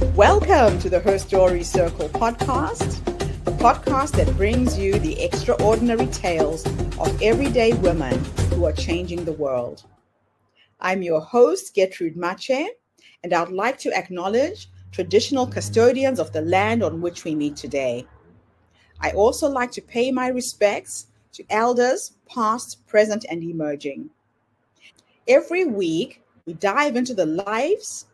Welcome to the Her Story Circle podcast, the podcast that brings you the extraordinary tales of everyday women who are changing the world. I'm your host, Gertrude Mache, and I'd like to acknowledge traditional custodians of the land on which we meet today. I also like to pay my respects to elders, past, present, and emerging. Every week, we dive into the lives,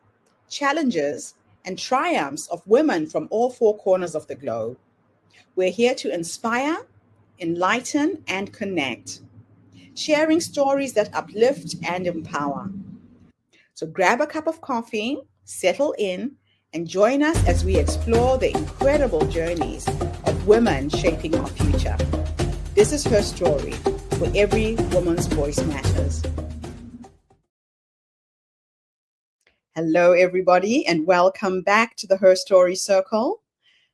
challenges, and triumphs of women from all four corners of the globe. We're here to inspire, enlighten, and connect, sharing stories that uplift and empower. So grab a cup of coffee, settle in, and join us as we explore the incredible journeys of women shaping our future. This is Her Story, where every woman's voice matters. Hello, everybody, and welcome back to the Her Story Circle.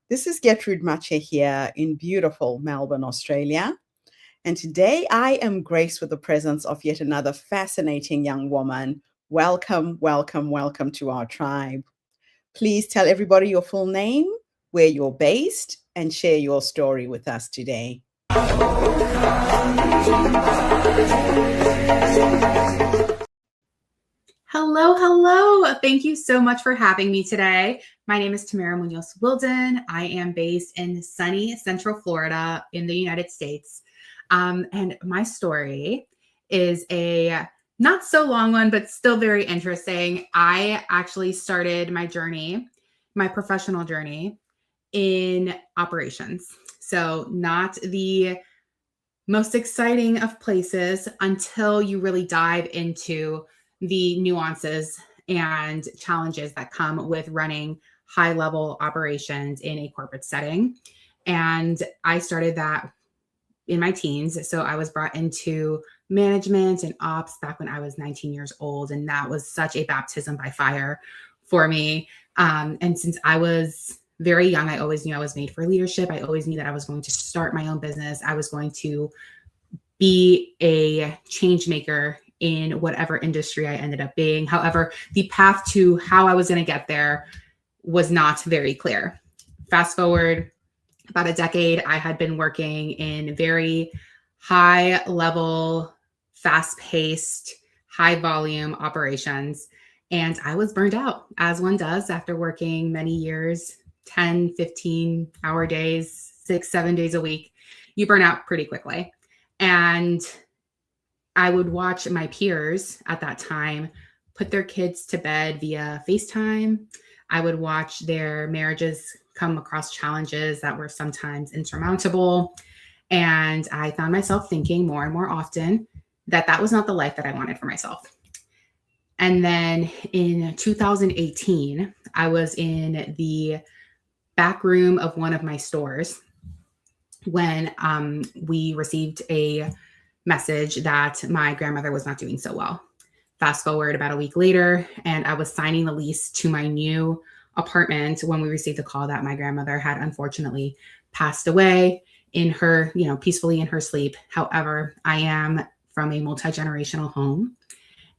This is Gertrude Mache here in beautiful Melbourne, Australia. And today I am graced with the presence of yet another fascinating young woman. Welcome, welcome, welcome to our tribe. Please tell everybody your full name, where you're based, and share your story with us today. Hello. Thank you so much for having me today. My name is Tamara Munoz-Whilden. I am based in sunny Central Florida in the United States. And my story is a not so long one, but still very interesting. I actually started my journey, my professional journey, in operations. So not the most exciting of places until you really dive into the nuances and challenges that come with running high-level operations in a corporate setting. And I started that in my teens. So I was brought into management and ops back when I was 19 years old. And that was such a baptism by fire for me. And since I was very young, I always knew I was made for leadership. I always knew that I was going to start my own business. I was going to be a change maker in whatever industry I ended up being. However, the path to how I was going to get there was not very clear. Fast forward about a decade, I had been working in very high level, fast paced, high volume operations. And I was burned out, as one does after working many years, 10, 15 hour days, 6, 7 days a week. You burn out pretty quickly. And I would watch my peers at that time put their kids to bed via FaceTime. I would watch their marriages come across challenges that were sometimes insurmountable. And I found myself thinking more and more often that that was not the life that I wanted for myself. And then in 2018, I was in the back room of one of my stores when we received a message that my grandmother was not doing so well. Fast forward about a week later, and I was signing the lease to my new apartment when we received a call that my grandmother had unfortunately passed away in her, peacefully in her sleep. However, I am from a multi-generational home,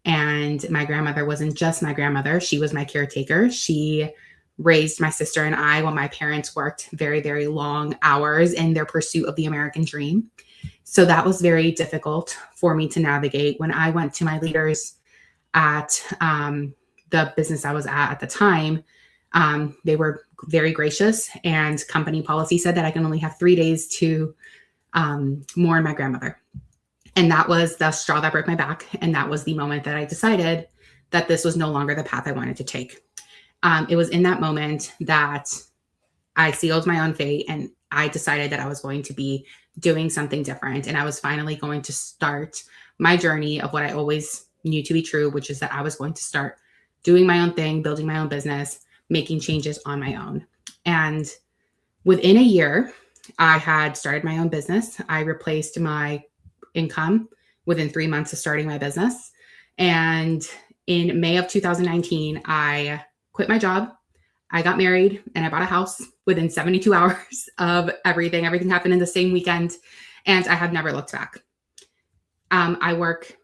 and my grandmother wasn't just my grandmother. She was my caretaker. She raised my sister and I while my parents worked very, very long hours in their pursuit of the American dream. So that was very difficult for me to navigate. When I went to my leaders at the business I was at the time, they were very gracious, and company policy said that I can only have 3 days to mourn my grandmother. And that was the straw that broke my back. And that was the moment that I decided that this was no longer the path I wanted to take. It was in that moment that I sealed my own fate, and I decided that I was going to be doing something different. And I was finally going to start my journey of what I always knew to be true, which is that I was going to start doing my own thing, building my own business, making changes on my own. And within a year, I had started my own business. I replaced my income within 3 months of starting my business. And in May of 2019, I quit my job. I got married and I bought a house within 72 hours of everything. Everything happened in the same weekend, and I have never looked back. I work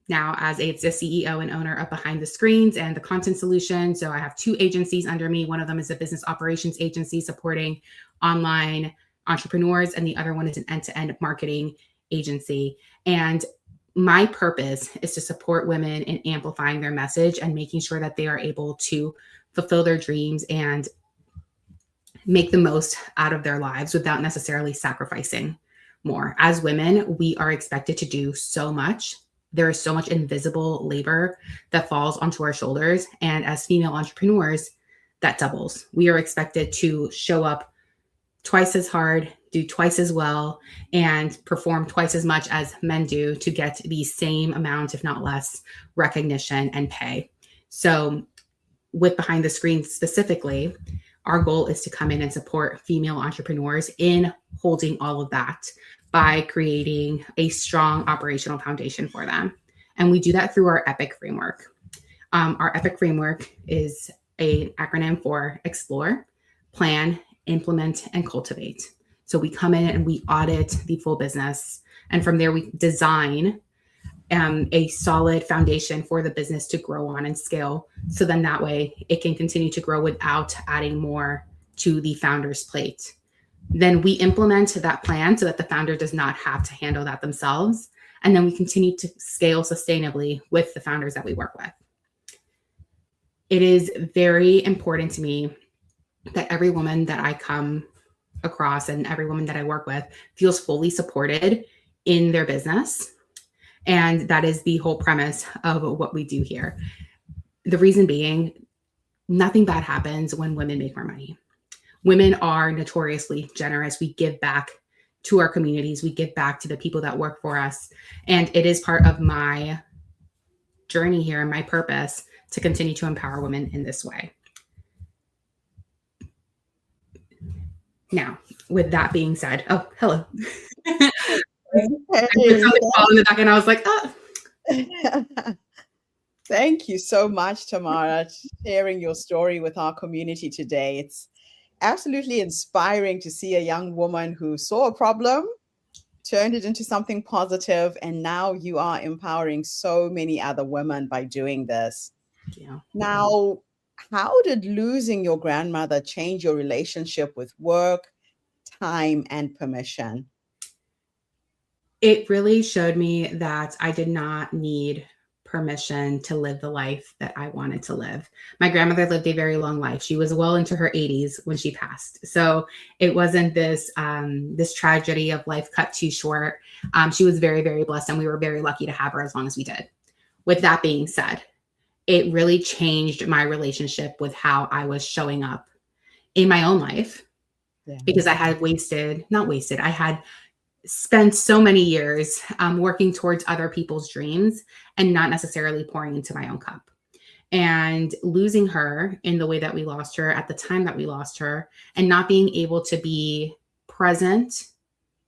now as the CEO and owner of Behind the Screens and the Content Solution. So I have 2 agencies under me. One of them is a business operations agency supporting online entrepreneurs, and the other one is an end-to-end marketing agency. And my purpose is to support women in amplifying their message and making sure that they are able to fulfill their dreams and make the most out of their lives without necessarily sacrificing more. As women, we are expected to do so much. There is so much invisible labor that falls onto our shoulders. And as female entrepreneurs, that doubles. We are expected to show up twice as hard, do twice as well, and perform twice as much as men do to get the same amount, if not less, recognition and pay. So with Behind the Screens specifically, our goal is to come in and support female entrepreneurs in holding all of that by creating a strong operational foundation for them. And we do that through our EPIC framework. Our EPIC framework is an acronym for explore, plan, implement, and cultivate. So we come in and we audit the full business. And from there, we design a solid foundation for the business to grow on and scale. So then that way it can continue to grow without adding more to the founder's plate. Then we implement that plan so that the founder does not have to handle that themselves. And then we continue to scale sustainably with the founders that we work with. It is very important to me that every woman that I come across and every woman that I work with feels fully supported in their business. And that is the whole premise of what we do here. The reason being, nothing bad happens when women make more money. Women are notoriously generous. We give back to our communities. We give back to the people that work for us. And it is part of my journey here and my purpose to continue to empower women in this way. Now, with that being said, oh, hello. Hey. Something fall in the back and I was like, oh. Thank you so much, Tamara, sharing your story with our community today. It's absolutely inspiring to see a young woman who saw a problem, turned it into something positive, and now you are empowering so many other women by doing this. Yeah. Now, how did losing your grandmother change your relationship with work, time, and permission? It really showed me that I did not need permission to live the life that I wanted to live. My grandmother lived a very long life. She was well into her 80s when she passed. So it wasn't this tragedy of life cut too short. She was very, very blessed, and we were very lucky to have her as long as we did. With that being said, it really changed my relationship with how I was showing up in my own life, because I had I had spent so many years working towards other people's dreams and not necessarily pouring into my own cup. And losing her in the way that we lost her at the time that we lost her, and not being able to be present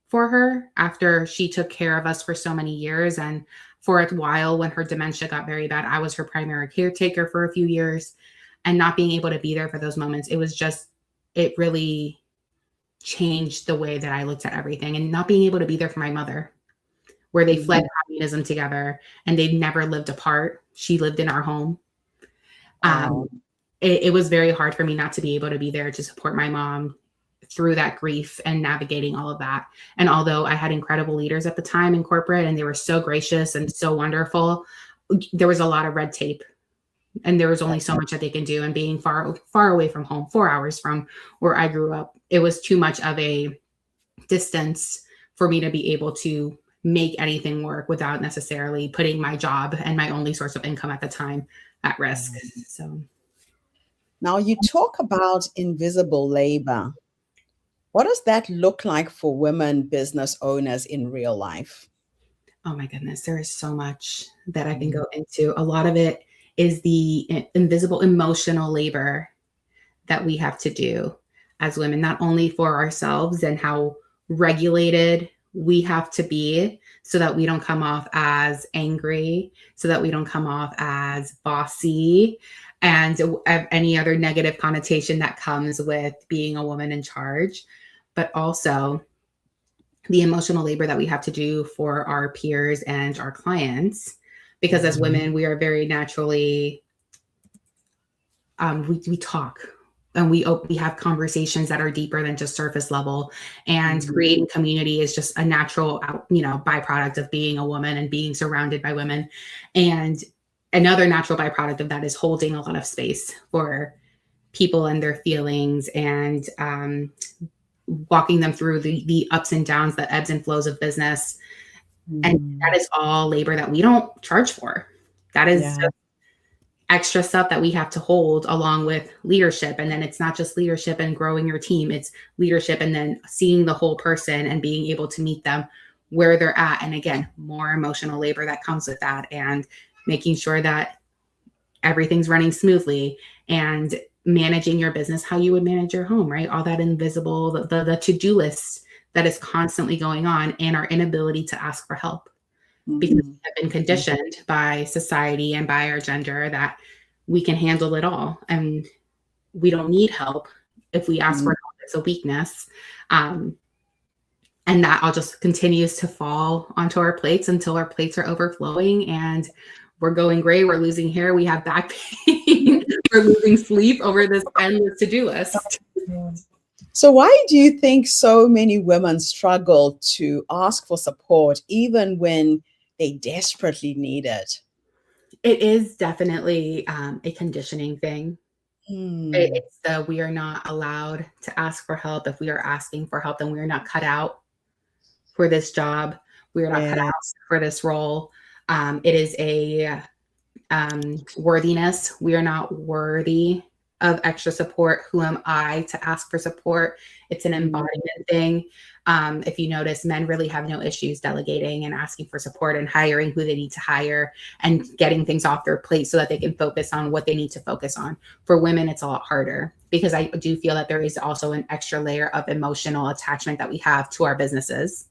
for her after she took care of us for so many years. And for a while, when her dementia got very bad, I was her primary caretaker for a few years, and not being able to be there for those moments. It really changed the way that I looked at everything, and not being able to be there for my mother, where they fled communism together and they never lived apart. She lived in our home. It was very hard for me not to be able to be there to support my mom through that grief and navigating all of that. And although I had incredible leaders at the time in corporate, and they were so gracious and so wonderful, there was a lot of red tape. And there was only so much that they can do. And being far, far away from home, 4 hours from where I grew up, it was too much of a distance for me to be able to make anything work without necessarily putting my job and my only source of income at the time at risk. So now you talk about invisible labor. What does that look like for women business owners in real life? Oh my goodness, there is so much that I can go into. A lot of it is the invisible emotional labor that we have to do as women, not only for ourselves and how regulated we have to be so that we don't come off as angry, so that we don't come off as bossy, and any other negative connotation that comes with being a woman in charge, but also the emotional labor that we have to do for our peers and our clients, because as women, we are very naturally, we talk and we have conversations that are deeper than just surface level, and creating community is just a natural, byproduct of being a woman and being surrounded by women. And another natural byproduct of that is holding a lot of space for people and their feelings, and walking them through the ups and downs, the ebbs and flows of business. And that is all labor that we don't charge for. That is extra stuff that we have to hold along with leadership. And then it's not just leadership and growing your team, it's leadership and then seeing the whole person and being able to meet them where they're at. And again, more emotional labor that comes with that, and making sure that everything's running smoothly, and managing your business how you would manage your home, right? All that invisible, the to-do list that is constantly going on, and our inability to ask for help. Because we have been conditioned by society and by our gender that we can handle it all and we don't need help. If we ask for help, it's a weakness. And that all just continues to fall onto our plates until our plates are overflowing and we're going gray, we're losing hair, we have back pain, we're losing sleep over this endless to-do list. So why do you think so many women struggle to ask for support even when they desperately need it? It is definitely a conditioning thing. It's we are not allowed to ask for help. If we are asking for help, then we are not cut out for this job. We are not cut out for this role. It is a worthiness. We are not worthy of extra support. Who am I to ask for support? It's an embodiment thing. If you notice, men really have no issues delegating and asking for support and hiring who they need to hire and getting things off their plate so that they can focus on what they need to focus on. For women, it's a lot harder, because I do feel that there is also an extra layer of emotional attachment that we have to our businesses.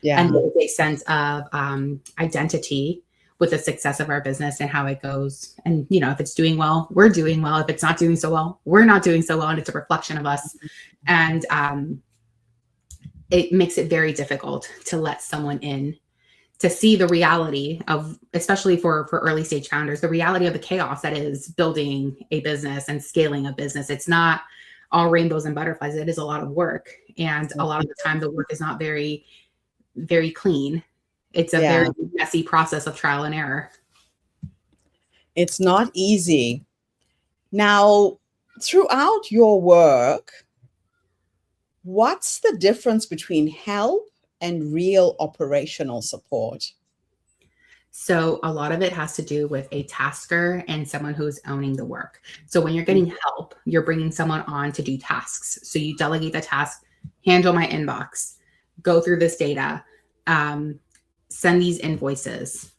And there's a sense of identity with the success of our business and how it goes. And, if it's doing well, we're doing well. If it's not doing so well, we're not doing so well. And it's a reflection of us. And it makes it very difficult to let someone in to see the reality of, especially for early stage founders, the reality of the chaos that is building a business and scaling a business. It's not all rainbows and butterflies. It is a lot of work. And a lot of the time the work is not very, very clean. It's a very messy process of trial and error. It's not easy. Now, throughout your work, what's the difference between help and real operational support? So a lot of it has to do with a tasker and someone who's owning the work. So when you're getting help, you're bringing someone on to do tasks. So you delegate the task, handle my inbox, go through this data, send these invoices,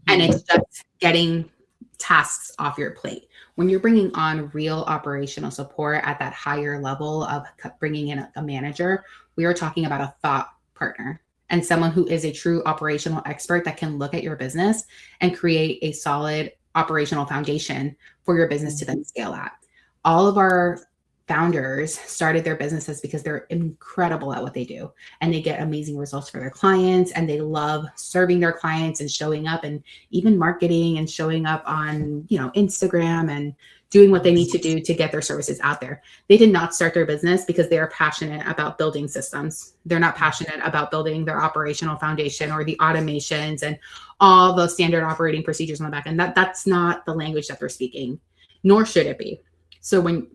and it's just getting tasks off your plate. When you're bringing on real operational support at that higher level of bringing in a manager, we are talking about a thought partner and someone who is a true operational expert that can look at your business and create a solid operational foundation for your business to then scale at. All of our founders started their businesses because they're incredible at what they do and they get amazing results for their clients, and they love serving their clients and showing up and even marketing and showing up on, Instagram and doing what they need to do to get their services out there. They did not start their business because they are passionate about building systems. They're not passionate about building their operational foundation or the automations and all those standard operating procedures on the back end. That's not the language that they're speaking, nor should it be. So when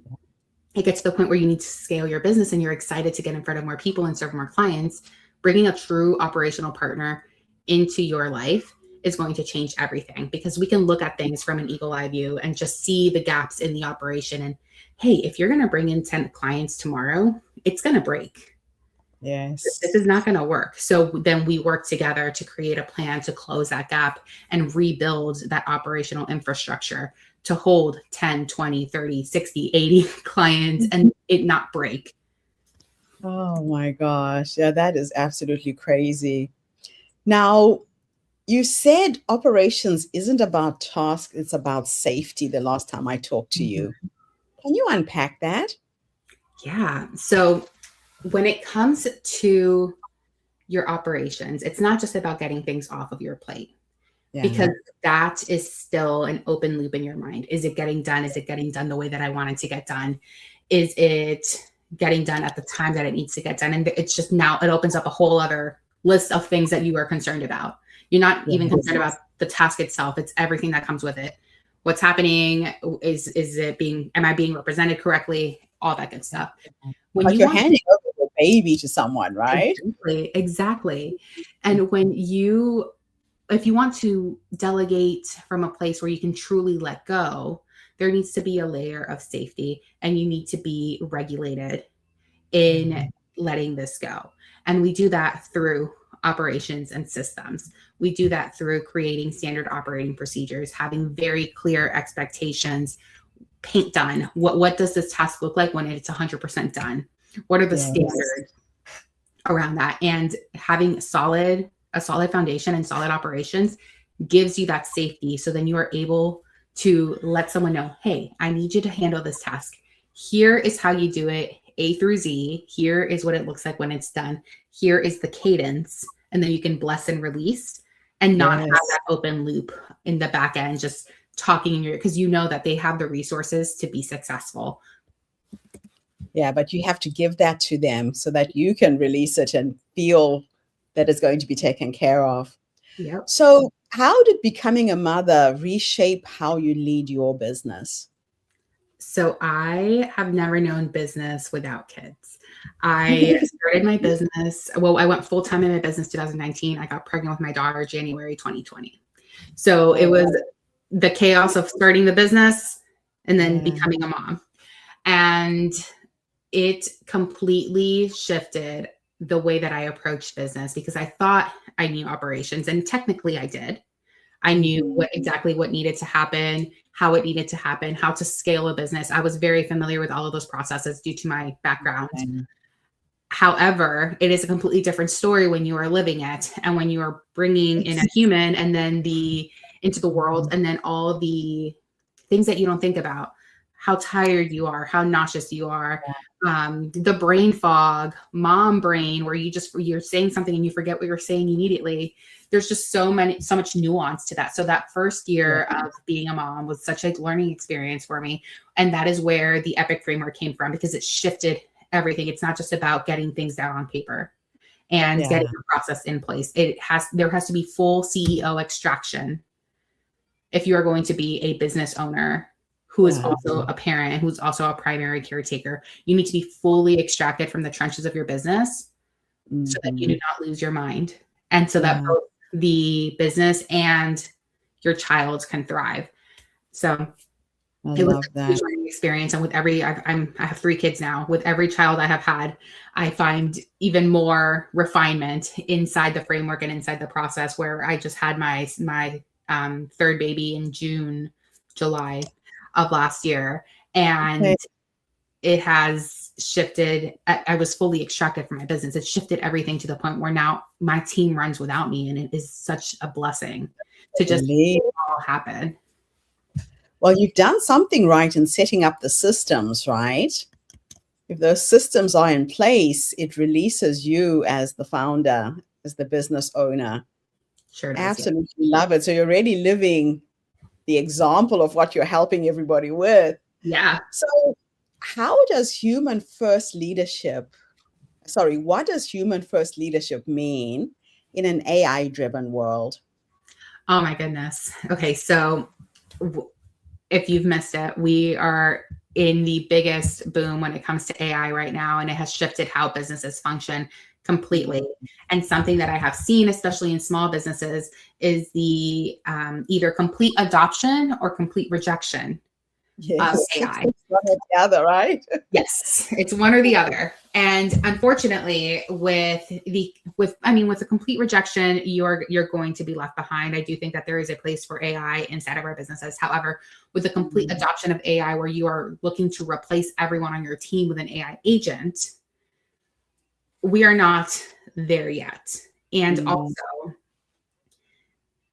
it gets to the point where you need to scale your business and you're excited to get in front of more people and serve more clients, bringing a true operational partner into your life is going to change everything, because we can look at things from an eagle eye view and just see the gaps in the operation. And hey, if you're going to bring in 10 clients tomorrow, it's going to break. Yes. This is not going to work. So then we work together to create a plan to close that gap and rebuild that operational infrastructure to hold 10, 20, 30, 60, 80 clients and it not break. Oh my gosh. Yeah, that is absolutely crazy. Now, you said operations isn't about tasks, it's about safety the last time I talked to you. Can you unpack that? Yeah. So when it comes to your operations, it's not just about getting things off of your plate. because that is still an open loop in your mind. Is it getting done? Is it getting done the way that I want it to get done? Is it getting done at the time that it needs to get done? And it's just now it opens up a whole other list of things that you are concerned about. You're not even concerned about the task itself. It's everything that comes with it. What's happening? Am I being represented correctly? All that good stuff. When you're handing over your baby to someone, right? Exactly. And if you want to delegate from a place where you can truly let go, there needs to be a layer of safety, and you need to be regulated in letting this go. And we do that through operations and systems. We do that through creating standard operating procedures, having very clear expectations, paint done. What does this task look like when it's 100% done? What are the standards around that? And having a solid foundation and solid operations gives you that safety. So then you are able to let someone know, hey, I need you to handle this task. Here is how you do it, A through Z. Here is what it looks like when it's done. Here is the cadence. And then you can bless and release and not have that open loop in the back end, just talking in your, because you know that they have the resources to be successful. Yeah, but you have to give that to them so that you can release it and feel that it's going to be taken care of. Yep. So how did becoming a mother reshape how you lead your business? So I have never known business without kids. I started my business. Well, I went full-time in my business 2019. I got pregnant with my daughter January 2020. So it was the chaos of starting the business and then becoming a mom. And it completely shifted the way that I approached business, because I thought I knew operations, and technically I did. I knew exactly what needed to happen, how it needed to happen, how to scale a business. I was very familiar with all of those processes due to my background. However, it is a completely different story when you are living it and when you are bringing in a human and then into the world, and then all the things that you don't think about, how tired you are, how nauseous you are, the brain fog, mom brain, where you're saying something and you forget what you're saying immediately. There's just so much nuance to that. So that first year of being a mom was such a learning experience for me. And that is where the EPIC framework came from, because it shifted everything. It's not just about getting things down on paper and getting the process in place. There has to be full CEO extraction if you are going to be a business owner who is also a parent, who's also a primary caretaker. You need to be fully extracted from the trenches of your business so that you do not lose your mind, and so that both the business and your child can thrive. So it was a huge learning experience. And with I have 3 kids now. With every child I have had, I find even more refinement inside the framework and inside the process, where I just had my 3rd baby in July of last year. And it has shifted. I was fully extracted from my business. It shifted everything to the point where now my team runs without me. And it is such a blessing to just see it all happen. Well, you've done something right in setting up the systems, right? If those systems are in place, it releases you as the founder, as the business owner. Sure does, absolutely love it. So you're already living the example of what you're helping everybody with. Yeah. So what does human first leadership mean in an AI-driven world? Oh my goodness. Okay. So if you've missed it, we are in the biggest boom when it comes to AI right now, and it has shifted how businesses function completely. And something that I have seen, especially in small businesses, is the either complete adoption or complete rejection of AI. It's one or the other, right? Yes, it's one or the other. And unfortunately, with the complete rejection, you're going to be left behind. I do think that there is a place for AI inside of our businesses. However, with the complete adoption of AI, where you are looking to replace everyone on your team with an AI agent, we are not there yet. And also,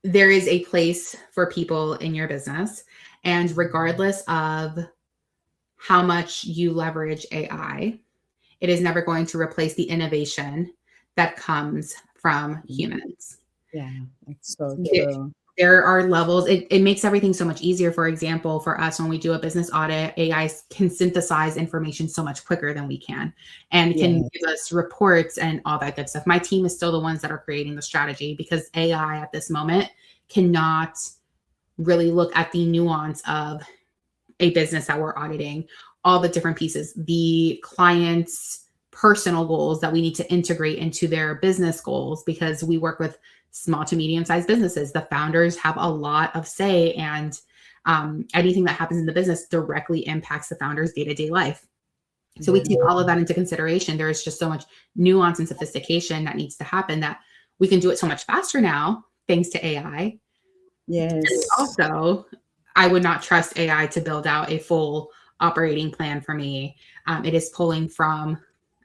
there is a place for people in your business. And regardless of how much you leverage AI, it is never going to replace the innovation that comes from humans. Yeah, that's so true. there are levels. It makes everything so much easier. For example, for us, when we do a business audit, AI can synthesize information so much quicker than we can, and can give us reports and all that good stuff. My team is still the ones that are creating the strategy, because AI at this moment cannot really look at the nuance of a business that we're auditing, all the different pieces, the client's personal goals that we need to integrate into their business goals, because we work with small to medium-sized businesses. The founders have a lot of say, and anything that happens in the business directly impacts the founder's day-to-day life. So we take all of that into consideration. There is just so much nuance and sophistication that needs to happen, that we can do it so much faster now, thanks to AI. Yes. And also, I would not trust AI to build out a full operating plan for me. It is pulling from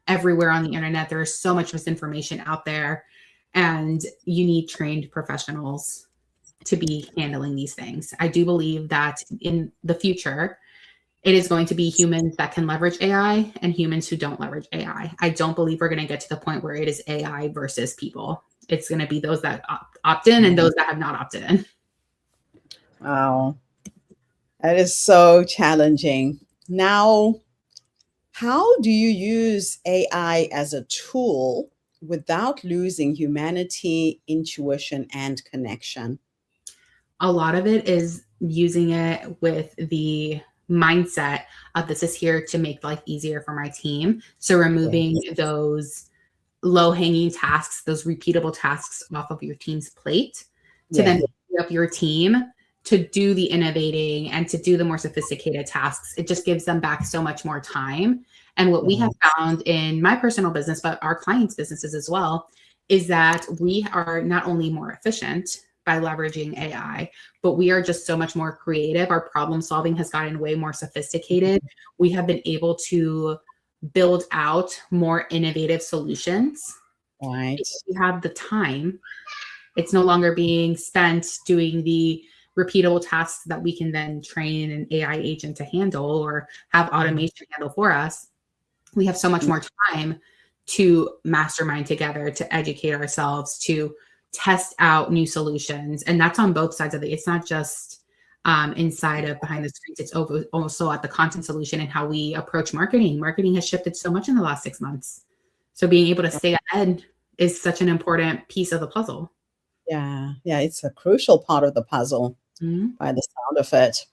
everywhere on the internet. There is so much misinformation out there, and you need trained professionals to be handling these things. I do believe that in the future, it is going to be humans that can leverage AI and humans who don't leverage AI. I don't believe we're going to get to the point where it is AI versus people. It's going to be those that opt in and those that have not opted in. Wow. That is so challenging. Now, how do you use AI as a tool without losing humanity, intuition, and connection? A lot of it is using it with the mindset of, this is here to make life easier for my team. So removing those low-hanging tasks, those repeatable tasks off of your team's plate, to then free up your team to do the innovating and to do the more sophisticated tasks. It just gives them back so much more time. And what we have found in my personal business, but our clients' businesses as well, is that we are not only more efficient by leveraging AI, but we are just so much more creative. Our problem solving has gotten way more sophisticated. We have been able to build out more innovative solutions. Right. If you have the time, it's no longer being spent doing the repeatable tasks that we can then train an AI agent to handle or have automation handle for us. We have so much more time to mastermind together, to educate ourselves, to test out new solutions. And that's on both sides of it. It's not just inside of behind the screens. It's also at the content solution and how we approach marketing. Marketing has shifted so much in the last 6 months. So being able to stay ahead is such an important piece of the puzzle. Yeah, it's a crucial part of the puzzle by the sound of it.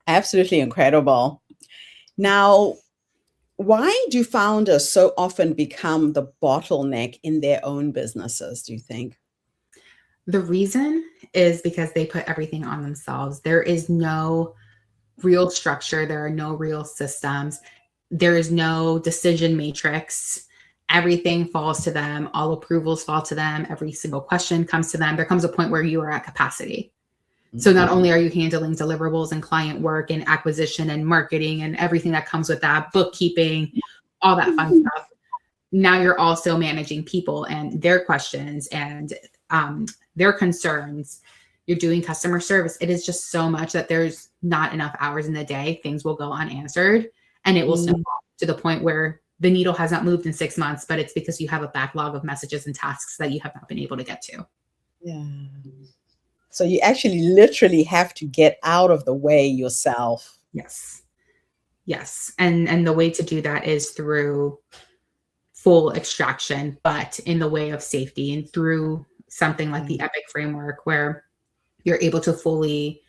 Absolutely incredible. Now, why do founders so often become the bottleneck in their own businesses, do you think? The reason is because they put everything on themselves. There is no real structure. There are no real systems. There is no decision matrix. Everything falls to them. All approvals fall to them. Every single question comes to them. There comes a point where you are at capacity. So not only are you handling deliverables and client work and acquisition and marketing and everything that comes with that, bookkeeping, all that fun stuff, now you're also managing people and their questions and their concerns. You're doing customer service. It is just so much that there's not enough hours in the day. Things will go unanswered, and it will snowball to the point where the needle has not moved in 6 months, but it's because you have a backlog of messages and tasks that you have not been able to get to. Yeah. So you actually literally have to get out of the way yourself. Yes. And the way to do that is through full extraction, but in the way of safety, and through something like the EPIC framework, where you're able to fully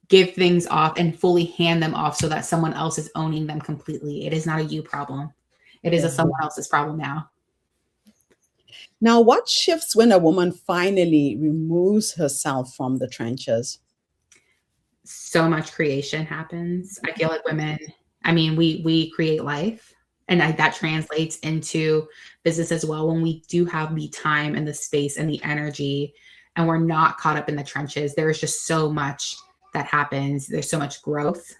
give things off and fully hand them off so that someone else is owning them completely. It is not a you problem. It is a someone else's problem now. Now, what shifts when a woman finally removes herself from the trenches? So much creation happens. I feel like women, I mean, we create life, and that translates into business as well. When we do have the time and the space and the energy, and we're not caught up in the trenches, there's just so much that happens. There's so much growth.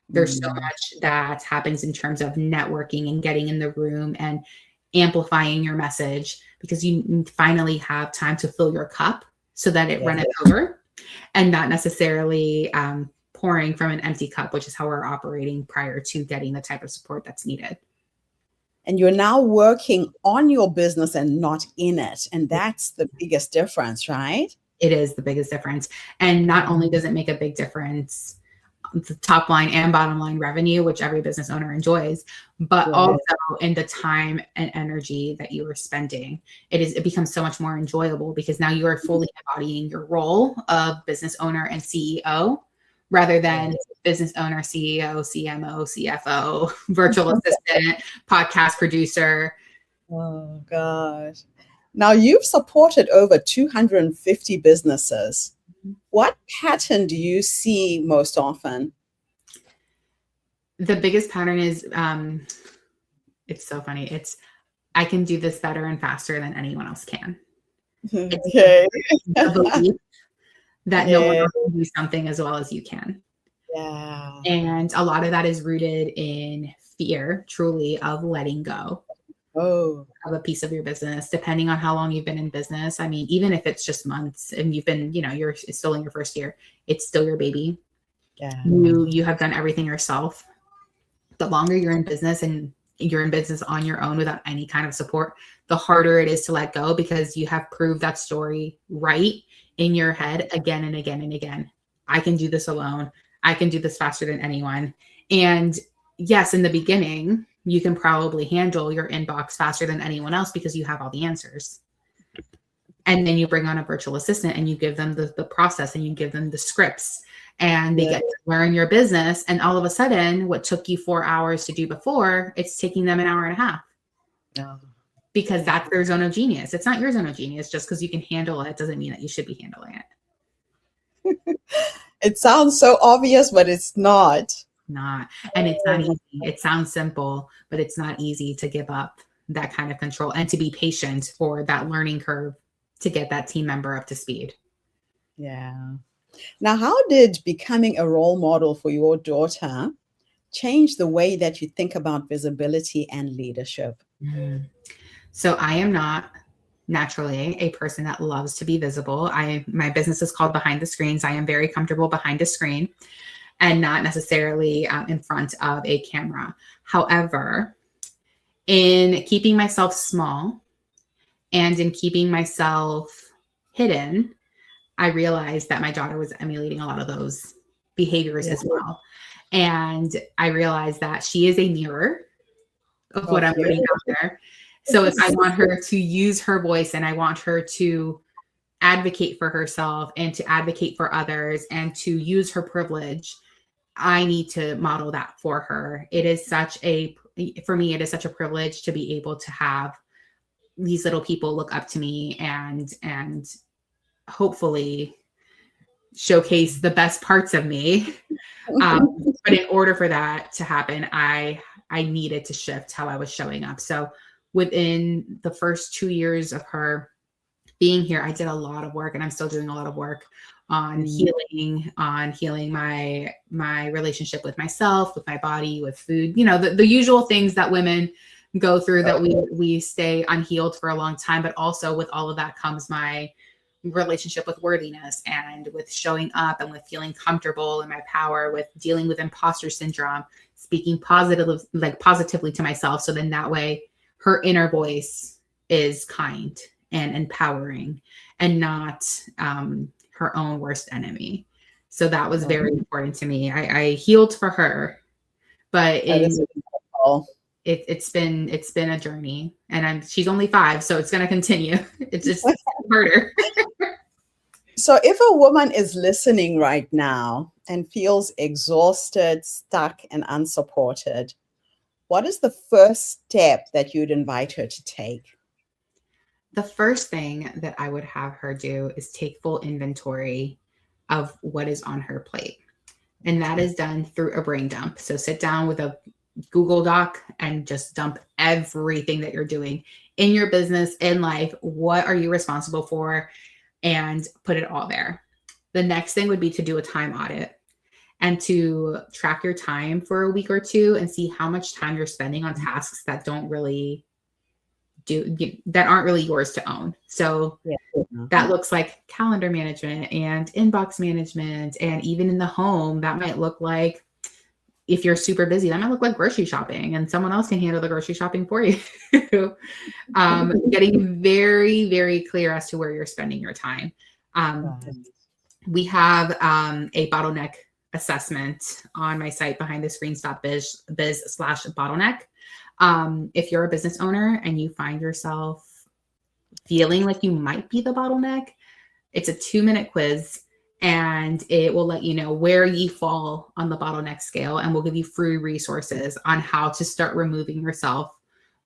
There's so much that happens in terms of networking and getting in the room and amplifying your message, because you finally have time to fill your cup so that it runneth over, and not necessarily pouring from an empty cup, which is how we're operating prior to getting the type of support that's needed. And you're now working on your business and not in it. And that's the biggest difference, right? It is the biggest difference. And not only does it make a big difference, the top line and bottom line revenue, which every business owner enjoys, but also in the time and energy that you are spending. It becomes so much more enjoyable because now you are fully embodying your role of business owner and CEO rather than business owner, CEO, CMO, CFO, virtual assistant, podcast producer. Oh, gosh. Now, you've supported over 250 businesses. What pattern do you see most often? The biggest pattern is, it's so funny. I can do this better and faster than anyone else can. Okay. The belief that no one else can do something as well as you can. Yeah. And a lot of that is rooted in fear, truly, of letting go of a piece of your business, depending on how long you've been in business. I mean, even if it's just months and you've been, you're still in your first year, it's still your baby. Yeah. You have done everything yourself. The longer you're in business and you're in business on your own without any kind of support, the harder it is to let go because you have proved that story right in your head again and again and again. I can do this alone. I can do this faster than anyone. And yes, in the beginning, you can probably handle your inbox faster than anyone else because you have all the answers. And then you bring on a virtual assistant and you give them the process and you give them the scripts and they get to learn your business. And all of a sudden, what took you 4 hours to do before, it's taking them an hour and a half. No. Because that's their zone of genius. It's not your zone of genius. Just because you can handle it doesn't mean that you should be handling it. It sounds so obvious, but it's not. Not. And it's not easy. It sounds simple, but it's not easy to give up that kind of control and to be patient for that learning curve to get that team member up to speed. Yeah. Now, how did becoming a role model for your daughter change the way that you think about visibility and leadership? So I am not naturally a person that loves to be visible. My business is called Behind the Screens. I am very comfortable behind a screen and not necessarily in front of a camera. However, in keeping myself small and in keeping myself hidden, I realized that my daughter was emulating a lot of those behaviors as well. And I realized that she is a mirror of what I'm putting out there. So if I want her to use her voice and I want her to advocate for herself and to advocate for others and to use her privilege, I need to model that for her. For me, it is such a privilege to be able to have these little people look up to me and hopefully showcase the best parts of me. But in order for that to happen, I needed to shift how I was showing up. So within the first 2 years of her being here, I did a lot of work and I'm still doing a lot of work on healing my relationship with myself, with my body, with food, the usual things that women go through that we stay unhealed for a long time. But also with all of that comes my relationship with worthiness and with showing up and with feeling comfortable in my power, with dealing with imposter syndrome, speaking positively to myself. So then that way her inner voice is kind and empowering and not her own worst enemy. So that was very important to me. I healed for her, but it's been a journey, and she's only 5, so it's going to continue. It's just harder. So if a woman is listening right now and feels exhausted, stuck, and unsupported, what is the first step that you'd invite her to take? The first thing that I would have her do is take full inventory of what is on her plate. And that is done through a brain dump. So sit down with a Google Doc and just dump everything that you're doing in your business, in life. What are you responsible for? And put it all there. The next thing would be to do a time audit and to track your time for a week or two and see how much time you're spending on tasks that aren't really yours to own. So that looks like calendar management and inbox management. And even in the home, that might look like, if you're super busy, that might look like grocery shopping, and someone else can handle the grocery shopping for you. Getting very, very clear as to where you're spending your time. Um, Right. we have a bottleneck assessment on my site behindthescreen.biz/bottleneck. If you're a business owner and you find yourself feeling like you might be the bottleneck, it's a 2-minute quiz, and it will let you know where you fall on the bottleneck scale, and we'll give you free resources on how to start removing yourself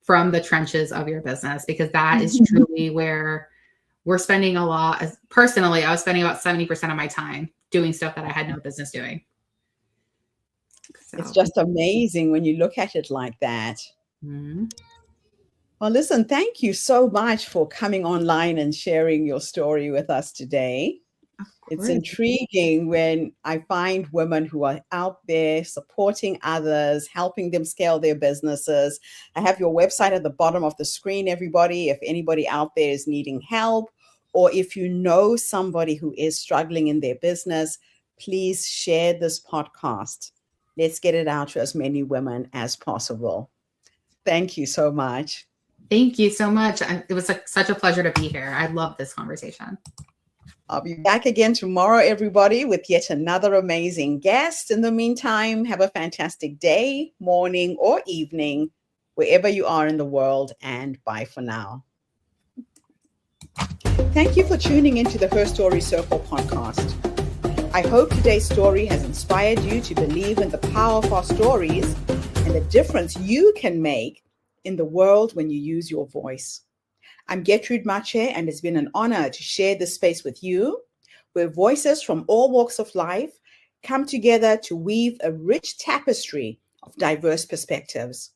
from the trenches of your business, because that is truly where we're spending a lot. Personally, I was spending about 70% of my time doing stuff that I had no business doing. So. It's just amazing when you look at it like that. Mm-hmm. Well, listen, thank you so much for coming online and sharing your story with us today. It's intriguing when I find women who are out there supporting others, helping them scale their businesses. I have your website at the bottom of the screen, everybody. If anybody out there is needing help, or if you know somebody who is struggling in their business, please share this podcast. Let's get it out to as many women as possible. Thank you so much. Thank you so much. It was such a pleasure to be here. I love this conversation. I'll be back again tomorrow, everybody, with yet another amazing guest. In the meantime, have a fantastic day, morning, or evening, wherever you are in the world, and bye for now. Thank you for tuning into the Her Story Circle podcast. I hope today's story has inspired you to believe in the power of our stories and the difference you can make in the world when you use your voice. I'm Gertrude Mache, and it's been an honor to share this space with you, where voices from all walks of life come together to weave a rich tapestry of diverse perspectives.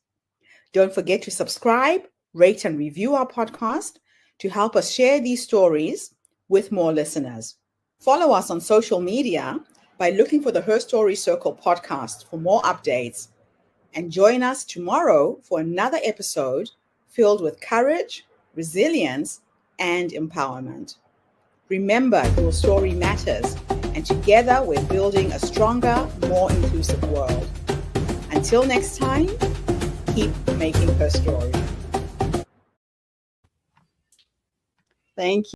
Don't forget to subscribe, rate, and review our podcast to help us share these stories with more listeners. Follow us on social media by looking for the Her Story Circle podcast for more updates. And join us tomorrow for another episode filled with courage, resilience, and empowerment. Remember, your story matters, and together we're building a stronger, more inclusive world. Until next time, keep making her story. Thank you.